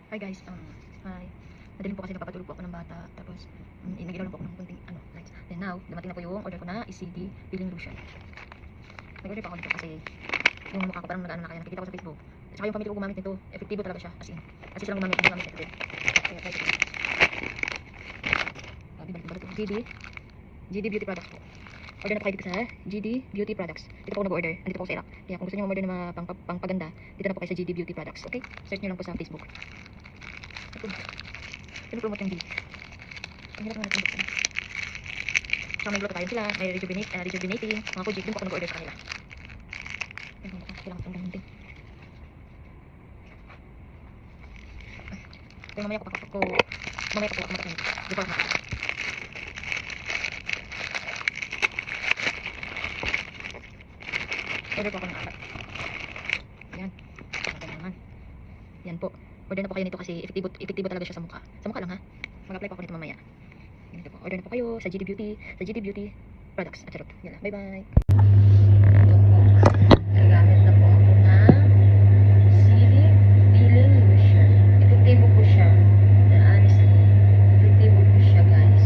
Hi guys, hi. Madaling po kasi napapatulog po ako ng bata. Tapos, nag-ilaw lang po ako ng kunting, lights. Then now, dumating na po yung order ko na is CD peeling lotion. Nag-order pa ako dito kasi yung mukha ko parang nag-ano na kaya nakikita ko sa Facebook. At saka yung family ko gumamit nito, efektibo talaga siya. As in, kasi silang gumamit nito din. Kaya try ko. Balik ko GD Beauty Products po. Order na po kayo dito sa GD Beauty Products. Dito po ako nag-order. Andito po ako sa Iraq. Kaya kung gusto nyo mag-order ng mga pangpaganda, dito na po kayo sa GD Beauty Products. Okay? Search nyo lang po sa Facebook. Pinopromote yung GD. Ang hirap naman nag-promote. Saka may glutathione sila. May rejuvenating. Mga Kojic. Din po ako nag-order sa kanila. Ayun, kailangan itong gamunting. Pero mamaya ko ako matakin. Before ako matakin. Order po ako ng 4. Yan. Naman. Yan po. Order na po kayo nito kasi efektibo talaga siya sa mukha. Sa mukha lang ha. Mag-apply po ako nito mamaya. Ganito po. Order na po kayo sa GD Beauty Products. At charot. Yan lang. Bye bye. Nagamit na po ako ng CD peeling lotion. Efektibo po siya. Honestly, efektibo po siya guys.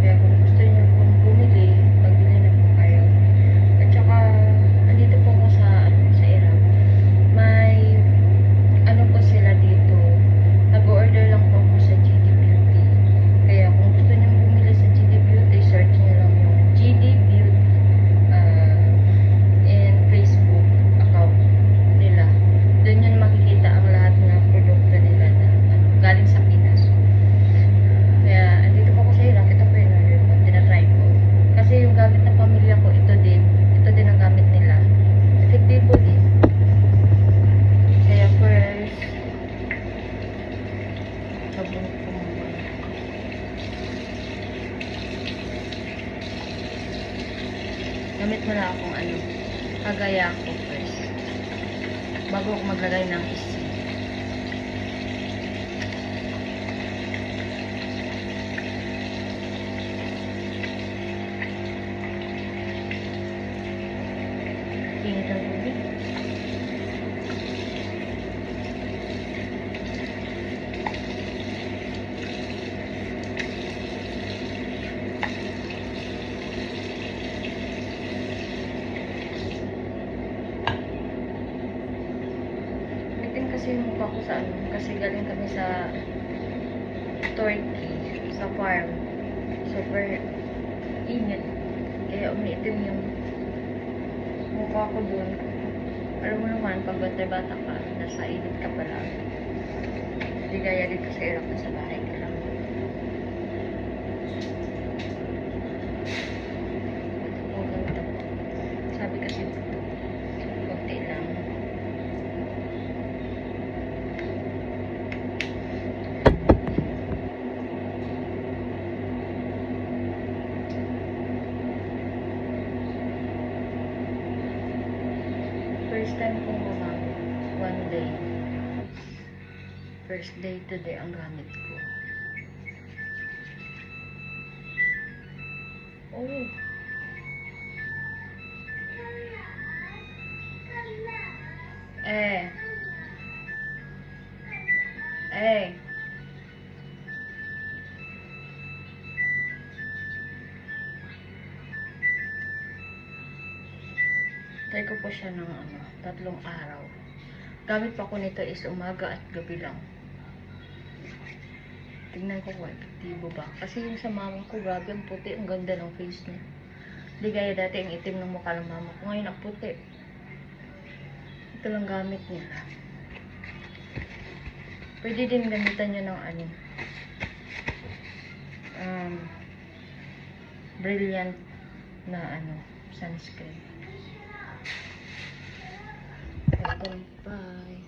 Kaya kung gusto niyo pong bumili, magbili na po kayo. At saka, andito po ako sa Iraq. May ano po sila dito. Nag-order lang po ako sa GD Beauty. Kaya kung gusto niyo bumili sa GD Beauty, search niyo lang yung GD Beauty in Facebook account nila. Doon yun makikita ang lahat ng produkto nila na galing sa Pinas. Kaya andito po ako sa Iraq. Ito po yung order ko. Tinatry ko. Kasi yung gamit ng pamilya ko, ito din ang gamit nila. Efektibo din. Kaya first, sabon ko muna. Gamit mo na akong kagaya ko first. Bago ako maglagay ng isi. Init ang tubig. Kasi yung mukha ko sa kasi galing kami sa Turkey, sa farm. Super init. Kaya umiitim yung mukha ko dun. Alam mo naman, pag bata ka, nasa init ka pala. Hindi gaya dito sa Iraq na sa bahay ka lang. Ito po, ganito po. Sabi kasi, konti lang. First time kong gumamit. One day. First day today ang gamit ko. Oh. Try ko po siya ng 3 araw. Gamit pa ko nito is umaga at gabi lang. Tingnan ko kung epektibo ba. Kasi yung sa mama ko, grabe ang puti. Ang ganda ng face niya. Hindi gaya dati ang itim ng mukha ng mama ko. Ngayon ang puti. Ito lang gamit niya. Pwede din gamitan nyo ng brilliant na sunscreen. Bye.